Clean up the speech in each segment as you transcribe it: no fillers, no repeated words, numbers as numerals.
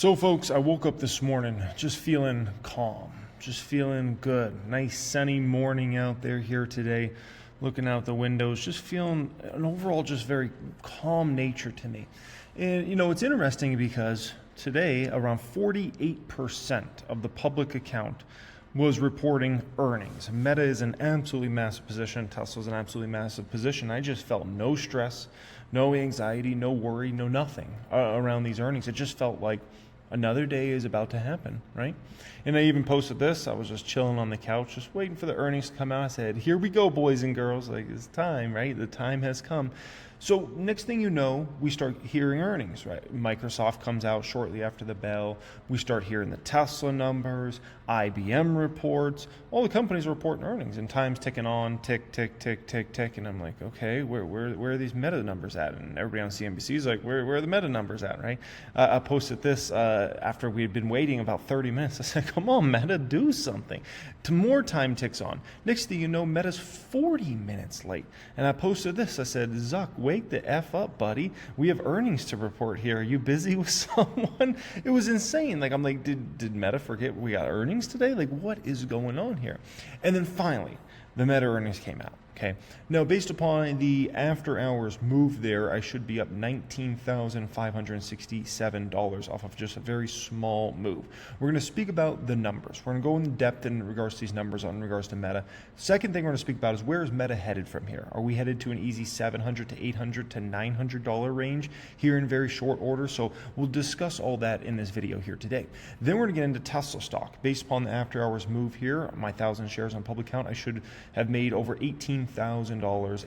So folks, I woke up this morning just feeling calm, just feeling good. Nice sunny morning out there here today, looking out the windows, just feeling an overall just very calm nature to me. And you know, it's interesting because today around 48% of the public account was reporting earnings. Meta is an absolutely massive position. Tesla's an absolutely massive position. I just felt no stress, no anxiety, no worry, no nothing around these earnings. It just felt like another day is about to happen, right? And I even posted this. I was just chilling on the couch, just waiting for the earnings to come out. I said, here we go, boys and girls. Like, it's time, right? The time has come. So next thing you know, we start hearing earnings, right? Microsoft comes out shortly after the bell. We start hearing the Tesla numbers, IBM reports. All the companies are reporting earnings, and time's ticking on, tick, tick, tick, tick, tick. And I'm like, okay, where are these Meta numbers at? And everybody on CNBC is like, where are the Meta numbers at, right? I posted this after we had been waiting about 30 minutes. I said, come on, Meta, do something. More time ticks on. Next thing you know, Meta's 40 minutes late. And I posted this. I said, Zuck, wake the F up, buddy. We have earnings to report here. Are you busy with someone? It was insane. Like, I'm like, did Meta forget we got earnings today? Like, what is going on here? And then finally, the Meta earnings came out. Okay. Now, based upon the after hours move there, I should be up $19,567 off of just a very small move. We're going to speak about the numbers. We're going to go in depth in regards to these numbers in regards to Meta. Second thing we're going to speak about is where is Meta headed from here? Are we headed to an easy $700 to $800 to $900 range here in very short order? So we'll discuss all that in this video here today. Then we're going to get into Tesla stock. Based upon the after hours move here, my 1,000 shares on public count, I should have made over $18,000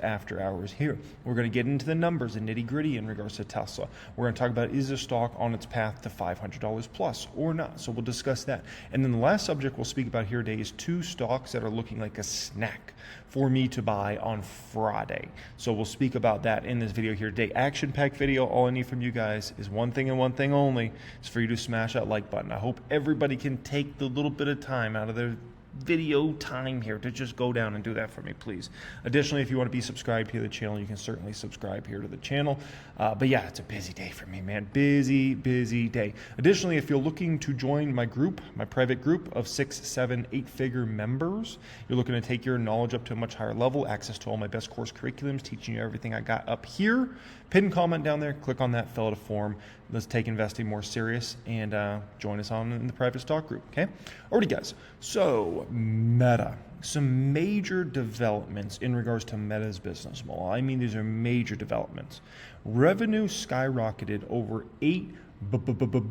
after hours here. We're going to get into the numbers and nitty gritty in regards to Tesla. We're going to talk about, is the stock on its path to $500 plus or not? So we'll discuss that. And then the last subject we'll speak about here today is two stocks that are looking like a snack for me to buy on Friday. So we'll speak about that in this video here today. Action-packed video. All I need from you guys is one thing and one thing only. It's for you to smash that like button. I hope everybody can take the little bit of time out of their video time here to just go down and do that for me, please. Additionally, if you want to be subscribed here to the channel, you can certainly subscribe here to the channel. But yeah, it's a busy day for me, man. Busy day. Additionally, if you're looking to join my group, my private group of 6, 7, 8-figure members, you're looking to take your knowledge up to a much higher level, access to all my best course curriculums, teaching you everything I got up here, pin comment down there, click on that, fill out a form. Let's take investing more serious and join us on in the private stock group, okay? Alrighty, guys. So, Meta. Some major developments in regards to Meta's business model. I mean, these are major developments. Revenue skyrocketed over $8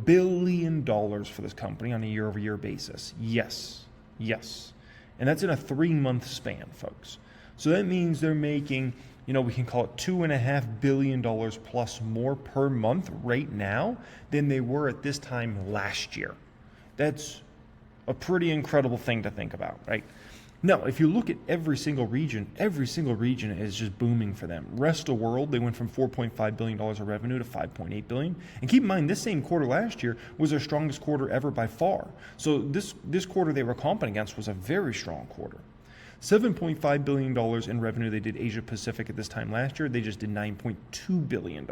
billion for this company on a year-over-year basis. Yes. And that's in a 3-month span, folks. So that means they're making, you know, we can call it $2.5 billion plus more per month right now than they were at this time last year. That's a pretty incredible thing to think about, right? Now, if you look at every single region is just booming for them. Rest of the world, they went from $4.5 billion of revenue to $5.8 billion. And keep in mind, this same quarter last year was their strongest quarter ever by far. So this quarter they were comping against was a very strong quarter. $7.5 billion in revenue they did Asia Pacific at this time last year. They just did $9.2 billion.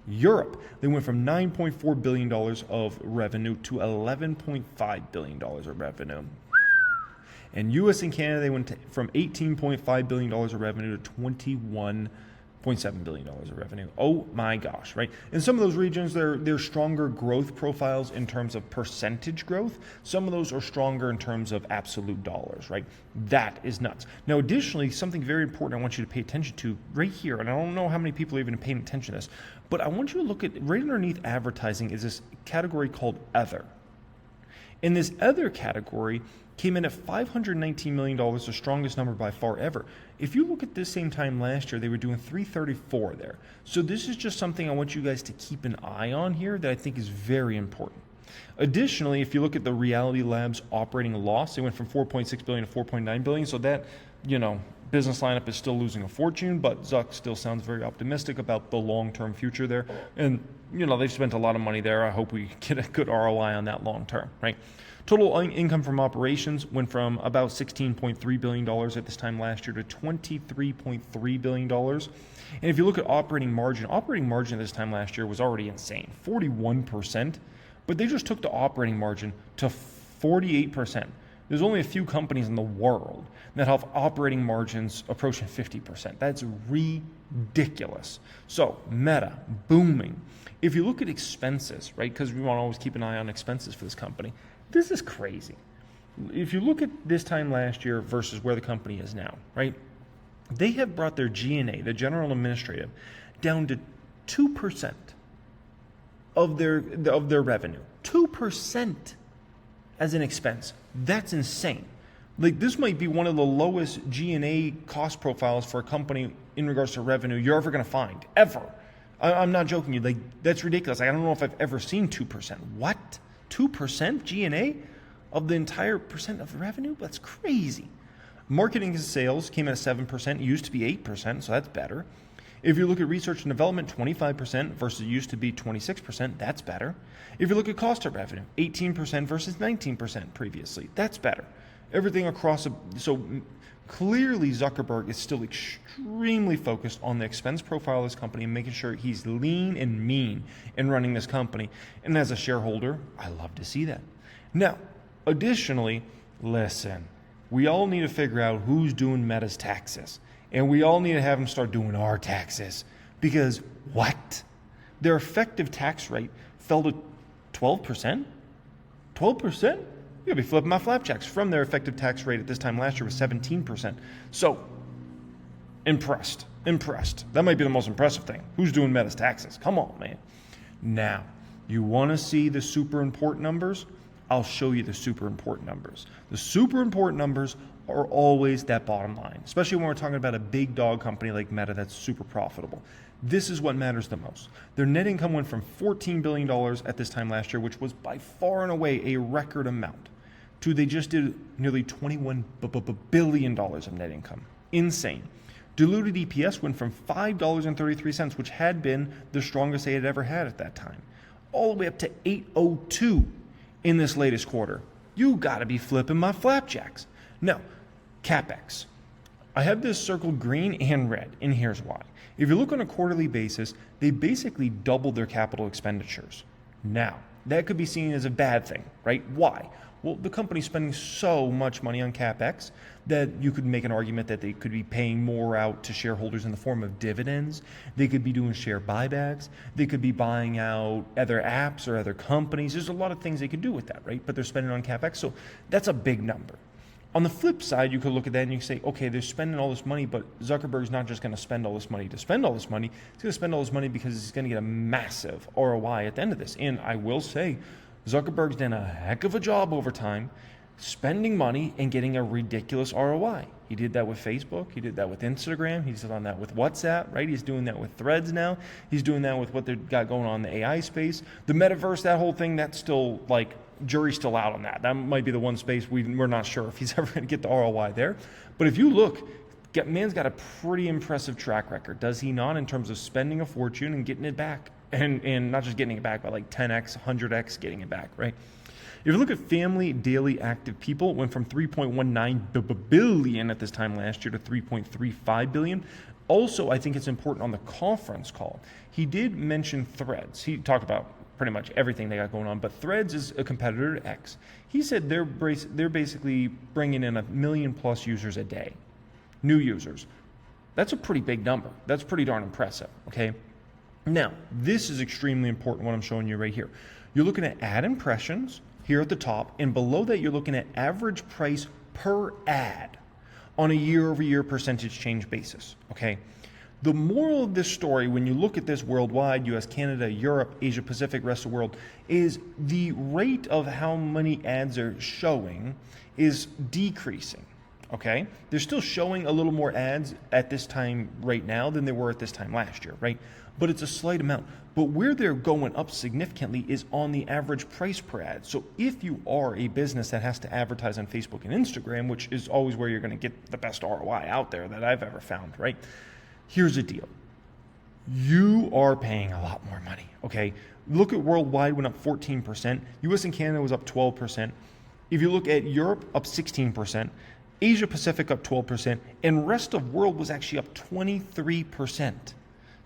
Europe, they went from $9.4 billion of revenue to $11.5 billion of revenue. And US and Canada, they went from $18.5 billion of revenue to $21.7 billion of revenue. Oh my gosh, right? In some of those regions, they're stronger growth profiles in terms of percentage growth. Some of those are stronger in terms of absolute dollars, right? That is nuts. Now, additionally, something very important I want you to pay attention to right here, and I don't know how many people are even paying attention to this, but I want you to look at right underneath advertising is this category called Other. In this Other category, came in at $519 million, the strongest number by far ever. If you look at this same time last year, they were doing $334 there. So this is just something I want you guys to keep an eye on here that I think is very important. Additionally, if you look at the Reality Labs operating loss, they went from $4.6 billion to $4.9 billion. So that, you know, business lineup is still losing a fortune, but Zuck still sounds very optimistic about the long-term future there. And, you know, they've spent a lot of money there. I hope we get a good ROI on that long-term, right? Total income from operations went from about $16.3 billion at this time last year to $23.3 billion. And if you look at operating margin at this time last year was already insane, 41%. but they just took the operating margin to 48%. There's only a few companies in the world that have operating margins approaching 50%. That's ridiculous. So Meta, booming. If you look at expenses, right, because we want to always keep an eye on expenses for this company, this is crazy. If you look at this time last year versus where the company is now, right, they have brought their G&A, the general and administrative, down to 2% of their revenue. 2% as an expense. That's insane. Like, this might be one of the lowest G&A cost profiles for a company in regards to revenue you're ever going to find, ever. I'm not joking you. Like, that's ridiculous. I don't know if I've ever seen 2%. What? 2% G&A of the entire percent of the revenue? That's crazy. Marketing and sales came in at 7%. It used to be 8%, so that's better. If you look at research and development, 25% versus used to be 26%, that's better. If you look at cost of revenue, 18% versus 19% previously, that's better. Everything across, so clearly Zuckerberg is still extremely focused on the expense profile of this company and making sure he's lean and mean in running this company. And as a shareholder, I love to see that. Now, additionally, listen, we all need to figure out who's doing Meta's taxes. And we all need to have them start doing our taxes. Because what? Their effective tax rate fell to 12%? 12%? You're going to be flipping my flapjacks. From their effective tax rate at this time last year was 17%. So, impressed. That might be the most impressive thing. Who's doing Meta's taxes? Come on, man. Now, you want to see the super important numbers? I'll show you the super important numbers. The super important numbers are always that bottom line, especially when we're talking about a big dog company like Meta that's super profitable. This is what matters the most. Their net income went from $14 billion at this time last year, which was by far and away a record amount, to they just did nearly $21 billion of net income. Insane. Diluted EPS went from $5.33, which had been the strongest they had ever had at that time, all the way up to $8.02 in this latest quarter. You gotta be flipping my flapjacks. Now, CapEx. I have this circled green and red, and here's why. If you look on a quarterly basis, they basically doubled their capital expenditures. Now, that could be seen as a bad thing, right? Why? Well, the company's spending so much money on CapEx that you could make an argument that they could be paying more out to shareholders in the form of dividends. They could be doing share buybacks. They could be buying out other apps or other companies. There's a lot of things they could do with that, right? But they're spending on CapEx, so that's a big number. On the flip side, you could look at that and you can say, okay, they're spending all this money, but Zuckerberg's not just going to spend all this money to spend all this money. He's going to spend all this money because he's going to get a massive ROI at the end of this. And I will say, Zuckerberg's done a heck of a job over time spending money and getting a ridiculous ROI. He did that with Facebook. He did that with Instagram. He's done that with WhatsApp, right? He's doing that with Threads now. He's doing that with what they've got going on in the AI space. The metaverse, that whole thing, that's still like, jury's still out on that. That might be the one space we're not sure if he's ever going to get the ROI there. But if you look, man's got a pretty impressive track record, does he not, in terms of spending a fortune and getting it back? And not just getting it back, but like 10x, 100x getting it back, right? If you look at family daily active people, it went from 3.19 billion at this time last year to 3.35 billion. Also, I think it's important on the conference call, he did mention Threads. He talked about pretty much everything they got going on, but Threads is a competitor to X. He said they're basically bringing in 1 million plus users a day, new users. That's a pretty big number. That's pretty darn impressive, okay? Now, this is extremely important, what I'm showing you right here. You're looking at ad impressions here at the top, and below that you're looking at average price per ad on a year-over-year percentage change basis, okay? The moral of this story, when you look at this worldwide, US, Canada, Europe, Asia Pacific, rest of the world, is the rate of how many ads are showing is decreasing, okay? They're still showing a little more ads at this time right now than they were at this time last year, right? But it's a slight amount. But where they're going up significantly is on the average price per ad. So if you are a business that has to advertise on Facebook and Instagram, which is always where you're going to get the best ROI out there that I've ever found, right? Here's the deal. You are paying a lot more money, okay? Look at worldwide, went up 14%. US and Canada was up 12%. If you look at Europe, up 16%. Asia Pacific up 12%. And rest of world was actually up 23%.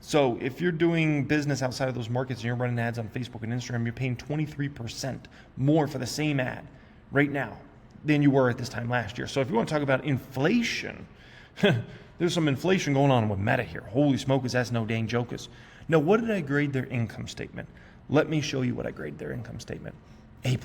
So if you're doing business outside of those markets and you're running ads on Facebook and Instagram, you're paying 23% more for the same ad right now than you were at this time last year. So if you want to talk about inflation, there's some inflation going on with Meta here. Holy smokers, that's no dang jokers. Now, what did I grade their income statement? Let me show you what I graded their income statement. A+.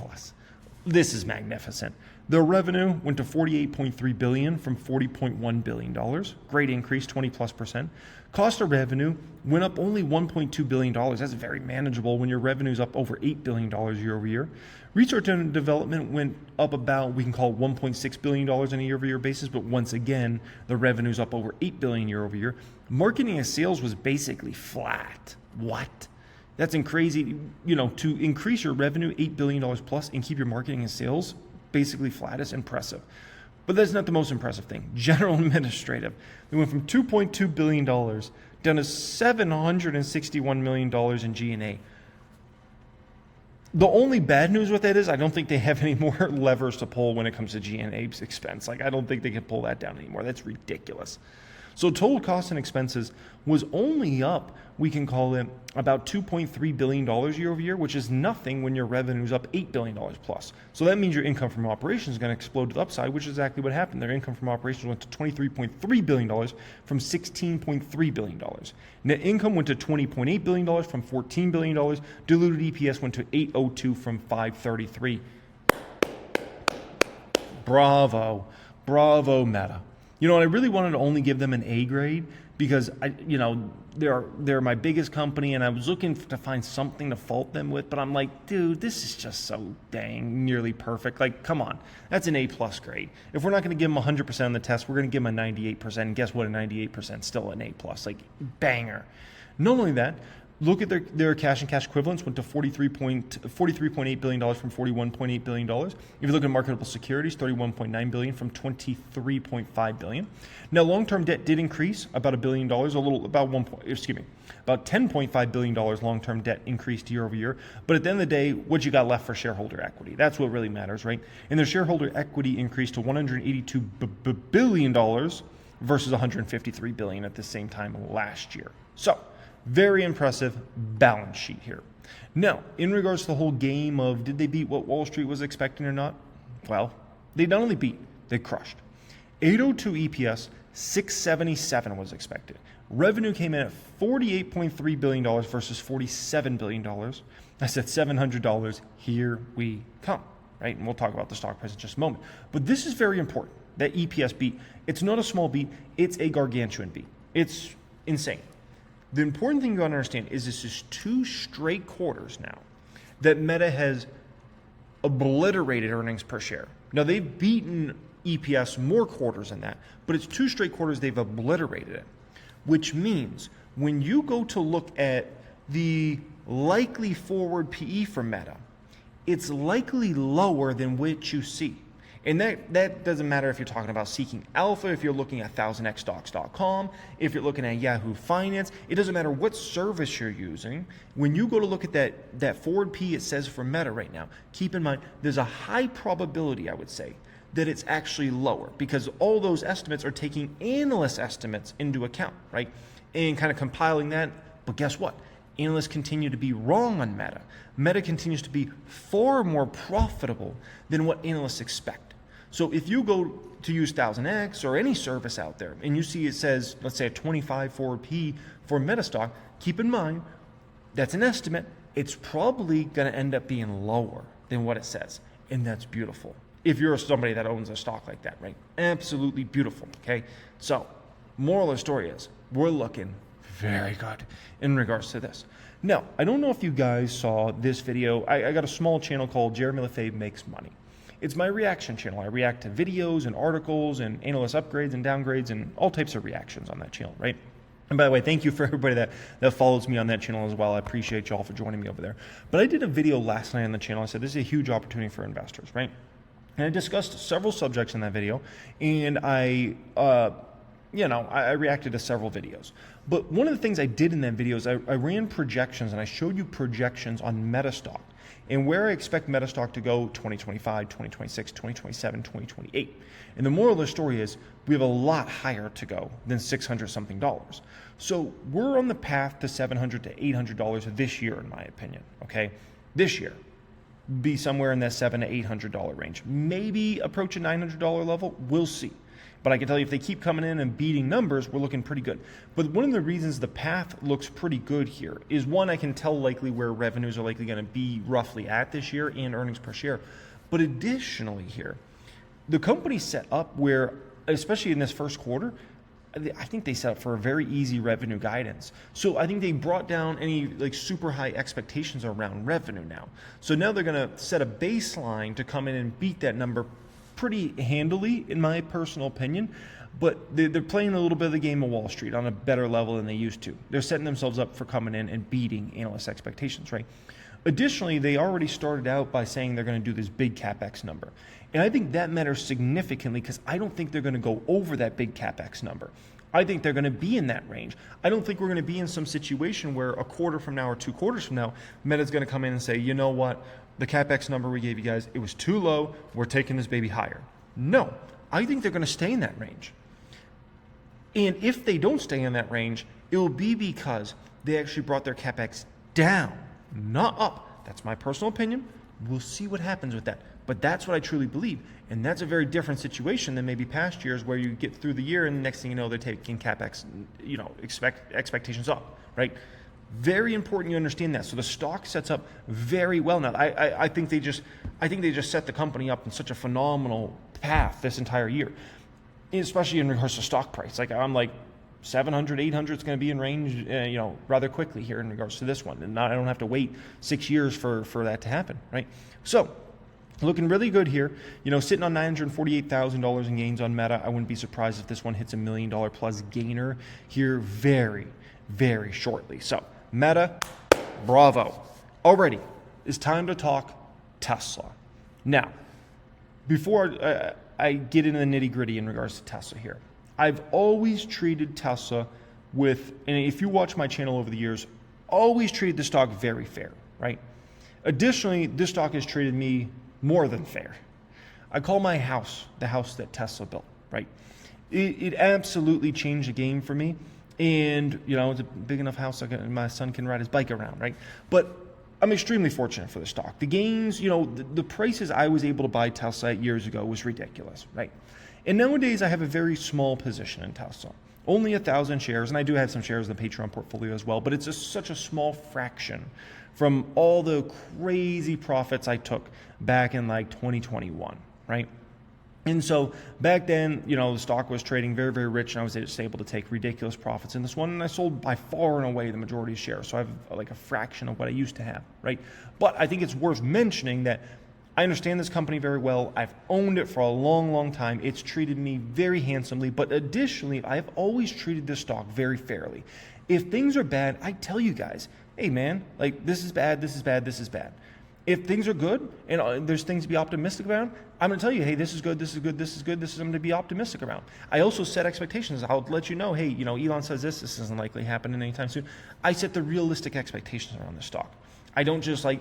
This is magnificent. Their revenue went to $48.3 billion from $40.1 billion. Great increase, 20+%. Cost of revenue went up only $1.2 billion. That's very manageable when your revenue's up over $8 billion year over year. Research and development went up about, we can call it $1.6 billion on a year over year basis, but once again, the revenue's up over $8 billion year over year. Marketing and sales was basically flat. What? That's crazy. To increase your revenue $8 billion plus and keep your marketing and sales basically flat is impressive. But that's not the most impressive thing. General administrative, they went from $2.2 billion down to $761 million in G&A. The only bad news with that is I don't think they have any more levers to pull when it comes to G&A expense. I don't think they can pull that down anymore. That's ridiculous. So total costs and expenses was only up, we can call it about $2.3 billion year over year, which is nothing when your revenue is up $8 billion plus. So that means your income from operations is going to explode to the upside, which is exactly what happened. Their income from operations went to $23.3 billion from $16.3 billion. Net income went to $20.8 billion from $14 billion. Diluted EPS went to $8.02 from $5.33. Bravo. Bravo, Meta. And I really wanted to only give them an A grade because they're my biggest company, and I was looking to find something to fault them with, but I'm like, dude, this is just so dang nearly perfect. Come on, that's an A+ grade. If we're not going to give them 100% on the test, we're going to give them a 98%. And guess what? A 98% still an A+. Banger. Not only that. Look at their cash and cash equivalents went to $43.8 billion from $41.8 billion. If you look at marketable securities, $31.9 billion from $23.5 billion. Now, long-term debt did increase about $1 billion, about $10.5 billion long-term debt increased year over year. But at the end of the day, what you got left for shareholder equity? That's what really matters, right? And their shareholder equity increased to $182 billion versus $153 billion at the same time last year. So, very impressive balance sheet here. Now, in regards to the whole game of did they beat what Wall Street was expecting or not? Well, they not only beat, they crushed. 802 EPS, 677 was expected. Revenue came in at $48.3 billion versus $47 billion. I said $700, here we come, right? And we'll talk about the stock price in just a moment. But this is very important, that EPS beat. It's not a small beat, it's a gargantuan beat. It's insane. The important thing you got to understand is this is 2 straight quarters now that Meta has obliterated earnings per share. Now, they've beaten EPS more quarters than that, but it's 2 straight quarters they've obliterated it, which means when you go to look at the likely forward PE for Meta, it's likely lower than what you see. And that doesn't matter if you're talking about Seeking Alpha, if you're looking at 1000xstocks.com, if you're looking at Yahoo Finance. It doesn't matter what service you're using. When you go to look at that forward P it says for Meta right now, keep in mind there's a high probability, I would say, that it's actually lower because all those estimates are taking analyst estimates into account, right? And kind of compiling that. But guess what? Analysts continue to be wrong on Meta. Meta continues to be far more profitable than what analysts expect. So if you go to use 1000X or any service out there and you see it says, let's say a 25 forward P for Meta stock, keep in mind that's an estimate. It's probably going to end up being lower than what it says. And that's beautiful. If you're somebody that owns a stock like that, right? Absolutely beautiful, okay? So moral of the story is we're looking very good in regards to this. Now, I don't know if you guys saw this video. I got a small channel called Jeremy Lefebvre Makes Money. It's my reaction channel. I react to videos and articles and analyst upgrades and downgrades and all types of reactions on that channel, right? And by the way, thank you for everybody that follows me on that channel as well. I appreciate you all for joining me over there. But I did a video last night on the channel. I said this is a huge opportunity for investors, right? And I discussed several subjects in that video, and I reacted to several videos. But one of the things I did in that video is I ran projections, and I showed you projections on Meta stock. and where I expect Meta stock to go 2025, 2026, 2027, 2028. And the moral of the story is we have a lot higher to go than $600 something. So we're on the path to $700 to $800 this year, in my opinion. Okay, this year be somewhere in that $700 to $800 range, maybe approach a $900 level. We'll see. But I can tell you, if they keep coming in and beating numbers, we're looking pretty good. But one of the reasons the path looks pretty good here is, one, I can tell likely where revenues are likely going to be roughly at this year and earnings per share. But additionally here, the company set up where, especially in this first quarter, I think they set up for a very easy revenue guidance. So I think they brought down any like super high expectations around revenue now. So now they're going to set a baseline to come in and beat that number pretty handily, in my personal opinion. But they're playing a little bit of the game of Wall Street on a better level than they used to. They're setting themselves up for coming in and beating analyst expectations, right? Additionally, they already started out by saying they're going to do this big CapEx number. And I think that matters significantly because I don't think they're going to go over that big CapEx number. I think they're going to be in that range. I don't think we're going to be in some situation where a quarter from now or 2 quarters from now, Meta's going to come in and say, you know what, the CapEx number we gave you guys, it was too low, we're taking this baby higher. No, I think they're going to stay in that range. And if they don't stay in that range, it will be because they actually brought their CapEx down, not up. That's my personal opinion. We'll see what happens with that. But that's what I truly believe. And that's a very different situation than maybe past years where you get through the year and the next thing you know, they're taking CapEx, expectations up, right? Very important you understand that. So the stock sets up very well now. I think they just set the company up in such a phenomenal path this entire year, especially in regards to stock price. Like I'm like 700, 800 is going to be in range, rather quickly here in regards to this one. And I don't have to wait 6 years for that to happen, right? So looking really good here, sitting on $948,000 in gains on Meta. I wouldn't be surprised if this one hits $1 million plus gainer here very, very shortly. So Meta, bravo. Already, it's time to talk Tesla. Now, before I get into the nitty gritty in regards to Tesla here, I've always treated Tesla with, and if you watch my channel over the years, always treated the stock very fair, right? Additionally, this stock has treated me more than fair. I call my house the house that Tesla built, right? It absolutely changed the game for me. And, it's a big enough house my son can ride his bike around, right? But I'm extremely fortunate for the stock. The gains, the prices I was able to buy Tesla at years ago was ridiculous, right? And nowadays I have a very small position in Tesla. Only 1,000 shares, and I do have some shares in the Patreon portfolio as well, but it's just such a small fraction from all the crazy profits I took back in like 2021, right? And so back then, the stock was trading very, very rich, and I was just able to take ridiculous profits in this one. And I sold by far and away the majority of shares. So I have like a fraction of what I used to have, right? But I think it's worth mentioning that I understand this company very well. I've owned it for a long, long time. It's treated me very handsomely. But additionally, I've always treated this stock very fairly. If things are bad, I tell you guys, hey man, like this is bad, this is bad, this is bad. If things are good and there's things to be optimistic about, I'm going to tell you, hey, this is good, this is good, this is good, this is something to be optimistic around. I also set expectations. I'll let you know, hey, Elon says this isn't likely happening anytime soon. I set the realistic expectations around this stock. I don't just say,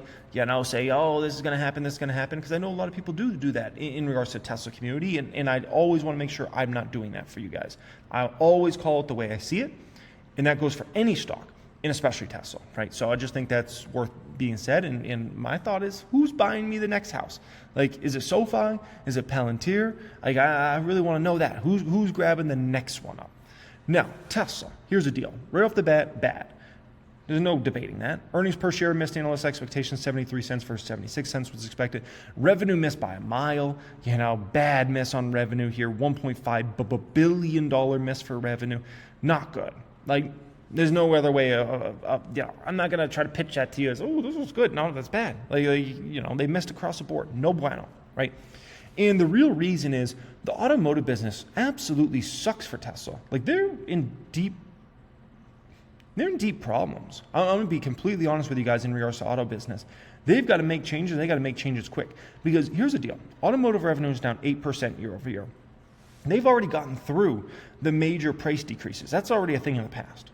oh, this is going to happen, this is going to happen, because I know a lot of people do that in regards to the Tesla community, and I always want to make sure I'm not doing that for you guys. I always call it the way I see it, and that goes for any stock, and especially Tesla, right? So I just think that's worth being said, and my thought is, who's buying me the next house? Like, is it SoFi? Is it Palantir? Like, I really want to know that. Who's grabbing the next one up? Now, Tesla, here's the deal. Right off the bat, bad. There's no debating that. Earnings per share missed analyst expectations, 73 cents versus 76 cents was expected. Revenue missed by a mile. Bad miss on revenue here. $1.5 billion miss for revenue. Not good. Like, there's no other way. I'm not going to try to pitch that to you as, oh, this was good. No, that's bad. They missed across the board. No bueno, right? And the real reason is the automotive business absolutely sucks for Tesla. Like, they're in deep problems. I'm going to be completely honest with you guys in regards to auto business. They've got to make changes. They got to make changes quick. Because here's the deal. Automotive revenue is down 8% year over year. They've already gotten through the major price decreases. That's already a thing in the past.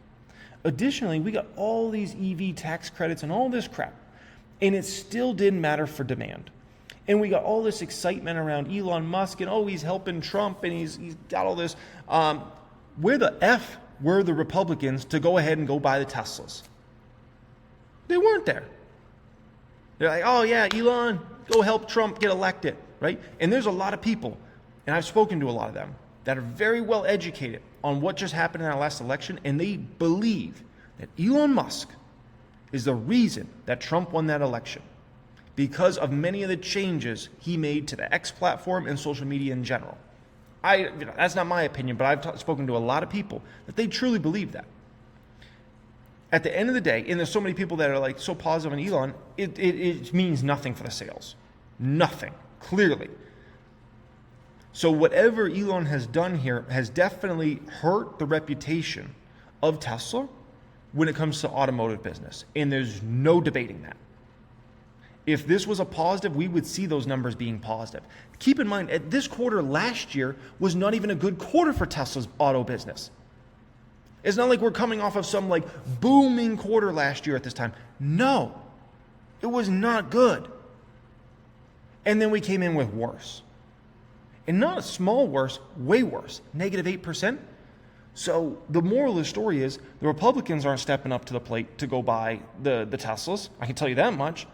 Additionally, we got all these EV tax credits and all this crap. And it still didn't matter for demand. And we got all this excitement around Elon Musk and, oh, he's helping Trump and he's got all this. Where the F were the Republicans to go ahead and go buy the Teslas? They weren't there. They're like, oh yeah, Elon, go help Trump get elected, right? And there's a lot of people, and I've spoken to a lot of them, that are very well educated on what just happened in our last election, and they believe that Elon Musk is the reason that Trump won that election because of many of the changes he made to the X platform and social media in general. That's not my opinion, but I've spoken to a lot of people that they truly believe that. At the end of the day, and there's so many people that are like so positive on Elon, it means nothing for the sales. Nothing, clearly. So whatever Elon has done here has definitely hurt the reputation of Tesla when it comes to automotive business. And there's no debating that. If this was a positive, we would see those numbers being positive. Keep in mind, this quarter last year was not even a good quarter for Tesla's auto business. It's not like we're coming off of some like booming quarter last year at this time. No, it was not good. And then we came in with worse. And not a small worse, way worse, -8%. So the moral of the story is the Republicans aren't stepping up to the plate to go buy the Teslas. I can tell you that much.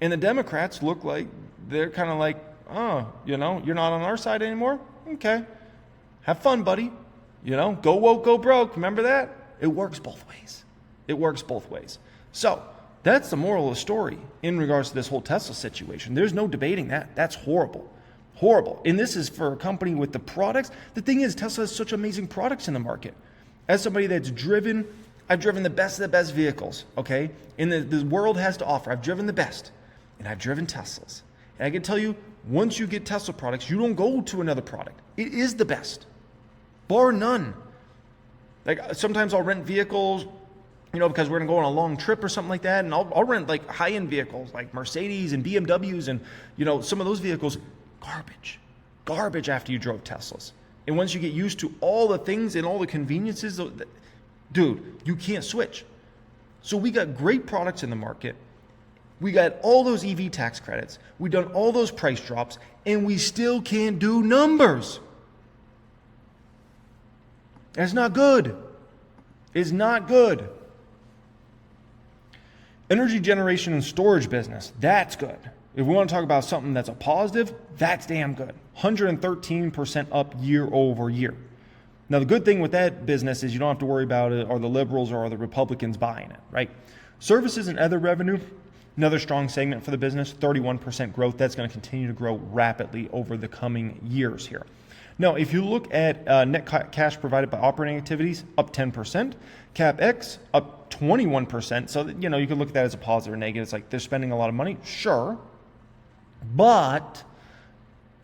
And the Democrats look like they're kind of like, oh, you're not on our side anymore? Okay. Have fun, buddy. Go woke, go broke. Remember that? It works both ways. It works both ways. So that's the moral of the story in regards to this whole Tesla situation. There's no debating that. That's horrible. Horrible. And this is for a company with the products. The thing is, Tesla has such amazing products in the market. As somebody that's driven, I've driven the best of the best vehicles, okay? And the world has to offer. I've driven the best. And I've driven Teslas. And I can tell you, once you get Tesla products, you don't go to another product. It is the best. Bar none. Like sometimes I'll rent vehicles, because we're going to go on a long trip or something like that. And I'll rent like high-end vehicles like Mercedes and BMWs and, some of those vehicles. Garbage after you drove Teslas. And once you get used to all the things and all the conveniences, dude, you can't switch. So we got great products in the market. We got all those EV tax credits. We've done all those price drops, and we still can't do numbers. It's not good. It's not good. Energy generation and storage business, that's good. If we want to talk about something that's a positive, that's damn good. 113% up year over year. Now, the good thing with that business is you don't have to worry about it, are the liberals or are the Republicans buying it, right? Services and other revenue, another strong segment for the business, 31% growth. That's going to continue to grow rapidly over the coming years here. Now, if you look at net cash provided by operating activities, up 10%. CapEx, up 21%. So, you can look at that as a positive or negative. It's like they're spending a lot of money. Sure. But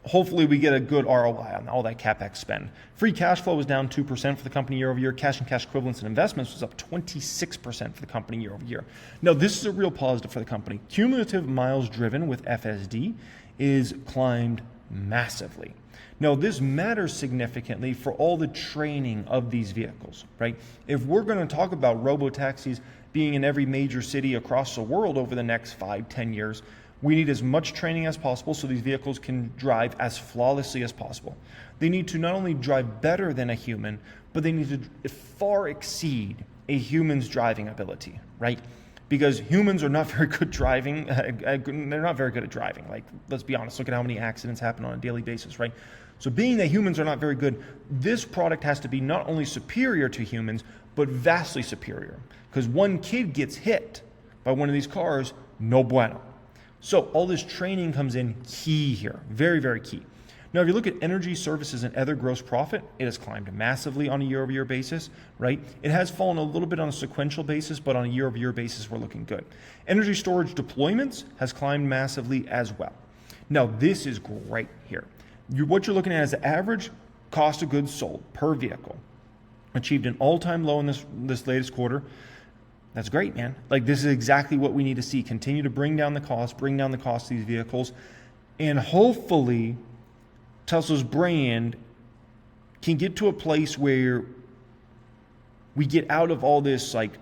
hopefully we get a good ROI on all that CapEx spend. Free cash flow was down 2% for the company year over year. Cash and cash equivalents and investments was up 26% for the company year over year. Now, this is a real positive for the company. Cumulative miles driven with FSD is climbed massively. Now, this matters significantly for all the training of these vehicles, right? If we're going to talk about robo-taxis being in every major city across the world over the next 5-10 years, we need as much training as possible so these vehicles can drive as flawlessly as possible. They need to not only drive better than a human, but they need to far exceed a human's driving ability, right? Because humans are not very good driving. They're not very good at driving. Like, let's be honest, look at how many accidents happen on a daily basis, right? So being that humans are not very good, this product has to be not only superior to humans, but vastly superior. Because one kid gets hit by one of these cars, no bueno. So all this training comes in key here, very, very key. Now, if you look at energy services and other gross profit, it has climbed massively on a year-over-year basis, right? It has fallen a little bit on a sequential basis, but on a year-over-year basis, we're looking good. Energy storage deployments has climbed massively as well. Now, this is great here. What you're looking at is the average cost of goods sold per vehicle. Achieved an all-time low in this latest quarter. That's great, man. Like, this is exactly what we need to see. Continue to bring down the cost of these vehicles, and hopefully Tesla's brand can get to a place where we get out of all this like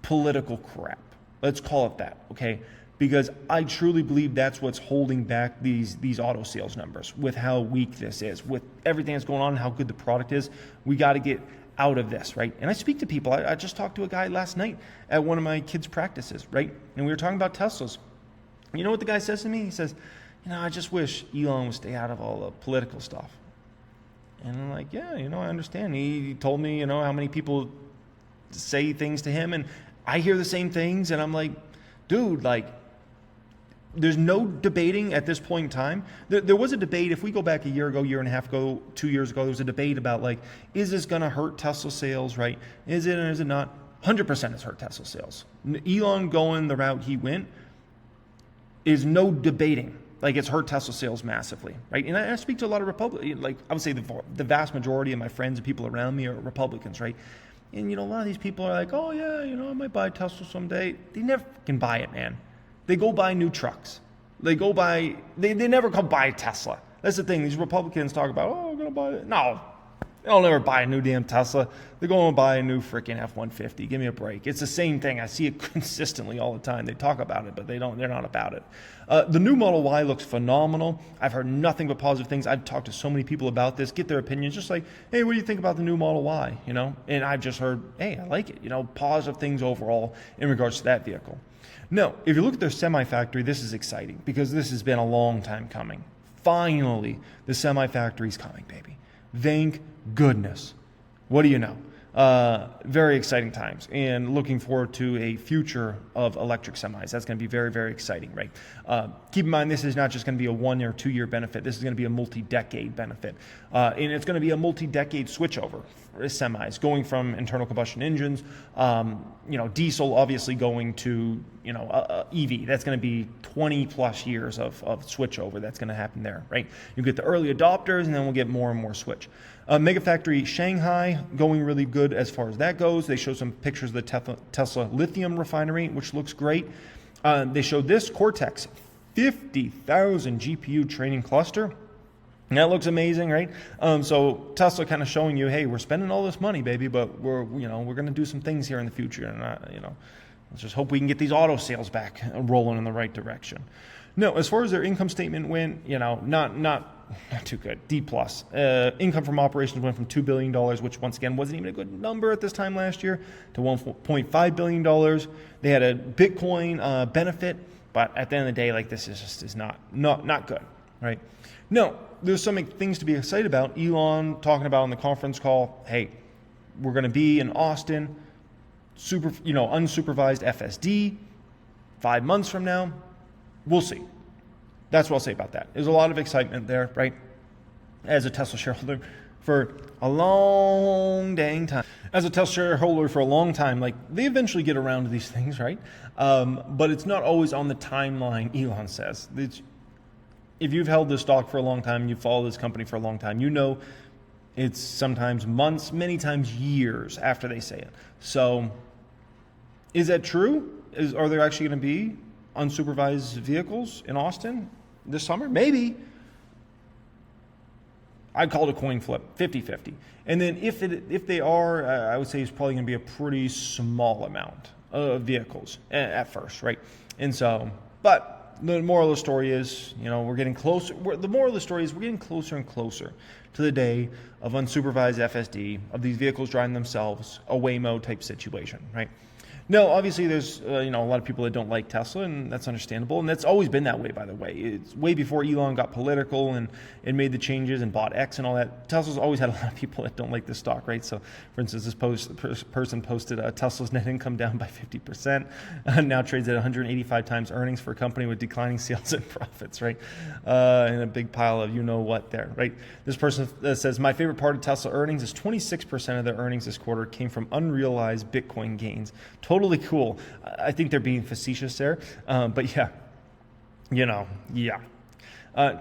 political crap. Let's call it that, okay? because I truly believe that's what's holding back these auto sales numbers with how weak this is, with everything that's going on, how good the product is. We got to get out of this, right? And I speak to people. I just talked to a guy last night at one of my kids' practices, right? And we were talking about Teslas. You know what the guy says to me? He says, I just wish Elon would stay out of all the political stuff. And I'm like, yeah, I understand. He told me, how many people say things to him, and I hear the same things, and I'm like, dude, like, there's no debating at this point in time. There was a debate, if we go back a year ago, year and a half ago, 2 years ago, there was a debate about, like, is this going to hurt Tesla sales, right? Is it or is it not? 100% it's hurt Tesla sales. Elon going the route he went is no debating. Like, it's hurt Tesla sales massively, right? And I speak to a lot of Republicans. Like, I would say the vast majority of my friends and people around me are Republicans, right? And, a lot of these people are like, oh, yeah, I might buy a Tesla someday. They never can buy it, man. They go buy new trucks. They never come buy a Tesla. That's the thing. These Republicans talk about, oh, I'm going to buy it. No, they'll never buy a new damn Tesla. They're going to buy a new freaking F-150. Give me a break. It's the same thing. I see it consistently all the time. They talk about it, but they're not about it. The new Model Y looks phenomenal. I've heard nothing but positive things. I've talked to so many people about this, get their opinions, just like, hey, what do you think about the new Model Y? And I've just heard, hey, I like it. Positive things overall in regards to that vehicle. No, if you look at their semi-factory, this is exciting because this has been a long time coming. Finally, the semi-factory is coming, baby. Thank goodness. What do you know? Very exciting times, and looking forward to a future of electric semis. That's going to be very, very exciting, right? Keep in mind, this is not just going to be a 1 or 2 year benefit. This is going to be a multi-decade benefit, and it's going to be a multi-decade switchover for semis, going from internal combustion engines, diesel, obviously going to EV. That's going to be 20 plus years of switchover. That's going to happen there, right? You get the early adopters, and then we'll get more and more switch. Mega Factory Shanghai going really good as far as that goes. They show some pictures of the Tesla lithium refinery, which looks great. They showed this Cortex 50,000 GPU training cluster. And that looks amazing, right? So Tesla kind of showing you, hey, we're spending all this money, baby, but we're going to do some things here in the future, and let's just hope we can get these auto sales back rolling in the right direction. No, as far as their income statement went, not too good. D plus. Income from operations went from $2 billion, which once again wasn't even a good number at this time last year, to $1.5 billion. They had a Bitcoin benefit, but at the end of the day, like, this is not good, right? No, there's some things to be excited about. Elon talking about on the conference call, hey, we're going to be in Austin, unsupervised FSD 5 months from now. We'll see. That's what I'll say about that. There's a lot of excitement there, right? As a Tesla shareholder for a long dang time. As a Tesla shareholder for a long time, like, they eventually get around to these things, right? But it's not always on the timeline, Elon says. If you've held this stock for a long time, you've followed this company for a long time, it's sometimes months, many times years after they say it. So is that true? Are there actually going to be unsupervised vehicles in Austin this summer? Maybe. I'd call it a coin flip, 50-50. And then if they are, I would say it's probably going to be a pretty small amount of vehicles at first, right? And so, but the moral of the story is, we're getting closer. The moral of the story is we're getting closer and closer to the day of unsupervised FSD, of these vehicles driving themselves, a Waymo type situation, right? No, obviously there's a lot of people that don't like Tesla, and that's understandable, and that's always been that way, by the way. It's way before Elon got political and made the changes and bought X and all that. Tesla's always had a lot of people that don't like this stock, right? So, for instance, this person posted Tesla's net income down by 50%, now trades at 185 times earnings for a company with declining sales and profits, right? And a big pile of what there, right? This person says, my favorite part of Tesla earnings is 26% of their earnings this quarter came from unrealized Bitcoin gains. Totally cool. I think they're being facetious there. But yeah,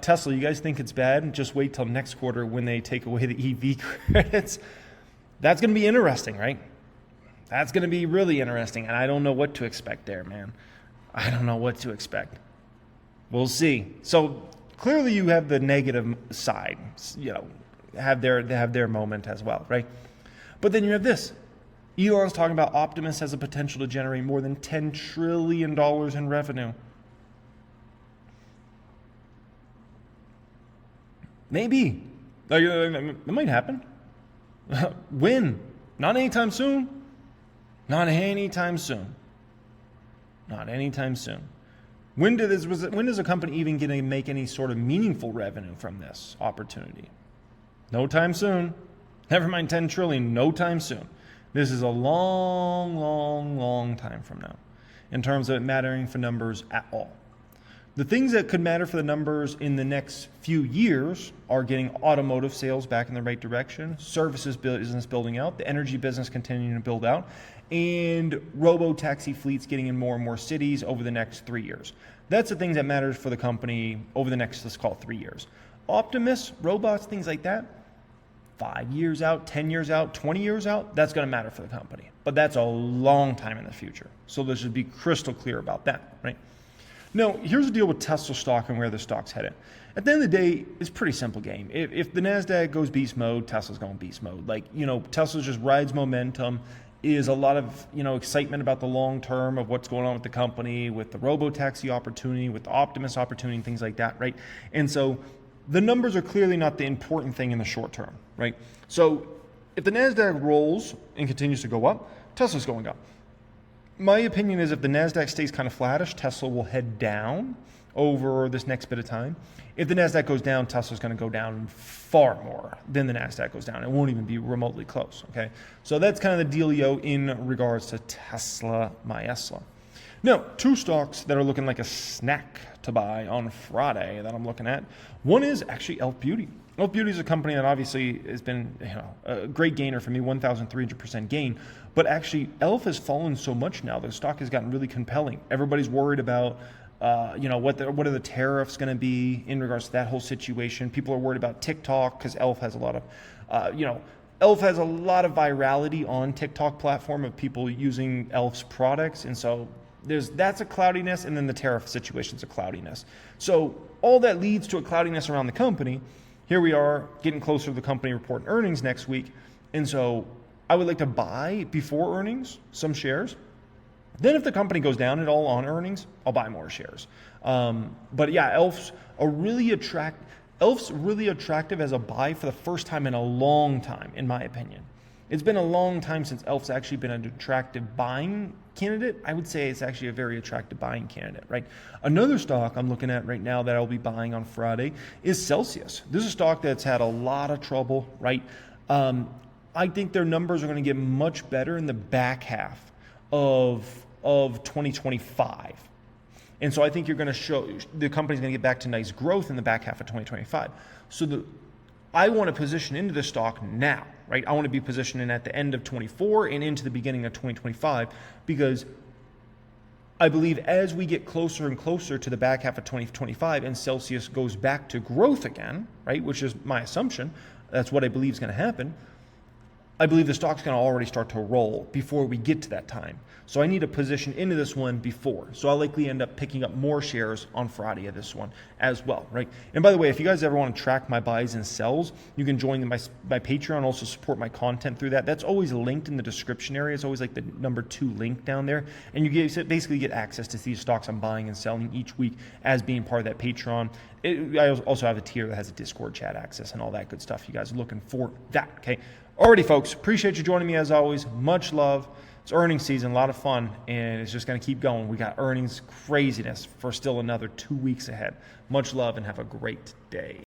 Tesla, you guys think it's bad? Just wait till next quarter when they take away the EV credits. That's going to be interesting, right? That's going to be really interesting. And I don't know what to expect there, man. I don't know what to expect. We'll see. So clearly you have the negative side, have their moment as well, right? But then you have this. Elon's talking about Optimus has a potential to generate more than $10 trillion in revenue. Maybe. Like, it might happen. When? Not anytime soon. Not anytime soon. Not anytime soon. When does a company even get to make any sort of meaningful revenue from this opportunity? No time soon. Never mind 10 trillion, no time soon. This is a long, long, long time from now in terms of it mattering for numbers at all. The things that could matter for the numbers in the next few years are getting automotive sales back in the right direction, services business building out, the energy business continuing to build out, and robo-taxi fleets getting in more and more cities over the next 3 years. That's the things that matters for the company over the next, let's call it 3 years. Optimus, robots, things like that, 5 years out, 10 years out, 20 years out, that's going to matter for the company. But that's a long time in the future. So let's just be crystal clear about that, right? Now, here's the deal with Tesla stock and where the stock's headed. At the end of the day, it's a pretty simple game. If the NASDAQ goes beast mode, Tesla's going beast mode. Like, Tesla just rides momentum, is a lot of, excitement about the long term of what's going on with the company, with the robo-taxi opportunity, with the Optimus opportunity, and things like that, right? And so the numbers are clearly not the important thing in the short term, right? So if the NASDAQ rolls and continues to go up, Tesla's going up. My opinion is if the NASDAQ stays kind of flattish, Tesla will head down over this next bit of time. If the NASDAQ goes down, Tesla's going to go down far more than the NASDAQ goes down. It won't even be remotely close, okay? So that's kind of the dealio in regards to Tesla, my Tesla. Now, two stocks that are looking like a snack to buy on Friday that I'm looking at. One is actually Elf Beauty. Elf Beauty is a company that obviously has been a great gainer for me, 1,300% gain. But actually, Elf has fallen so much now. The stock has gotten really compelling. Everybody's worried about what are the tariffs going to be in regards to that whole situation. People are worried about TikTok because Elf has a lot of, Elf has a lot of virality on TikTok platform of people using Elf's products, and so that's a cloudiness, and then the tariff situation's a cloudiness. So all that leads to a cloudiness around the company. Here we are getting closer to the company reporting earnings next week, and so I would like to buy before earnings some shares. Then if the company goes down at all on earnings, I'll buy more shares. But yeah, Elf's really attractive as a buy for the first time in a long time, in my opinion. It's been a long time since Elf's actually been an attractive buying candidate. I would say it's actually a very attractive buying candidate, right? Another stock I'm looking at right now that I'll be buying on Friday is Celsius. This is a stock that's had a lot of trouble, right? I think their numbers are going to get much better in the back half of 2025. And so I think you're going to show the company's going to get back to nice growth in the back half of 2025. So I want to position into the stock now, right? I want to be positioning at the end of 24 and into the beginning of 2025 because I believe as we get closer and closer to the back half of 2025 and Celsius goes back to growth again, right, which is my assumption, that's what I believe is going to happen, I believe the stock's going to already start to roll before we get to that time. So I need to position into this one before. So I'll likely end up picking up more shares on Friday of this one as well, right? And by the way, if you guys ever want to track my buys and sells, you can join my Patreon, also support my content through that. That's always linked in the description area. It's always like the number 2 link down there. And you basically get access to these stocks I'm buying and selling each week as being part of that Patreon. I also have a tier that has a Discord chat access and all that good stuff. You guys are looking for that, okay? Alrighty, folks, appreciate you joining me as always. Much love. It's earnings season, a lot of fun, and it's just going to keep going. We got earnings craziness for still another 2 weeks ahead. Much love and have a great day.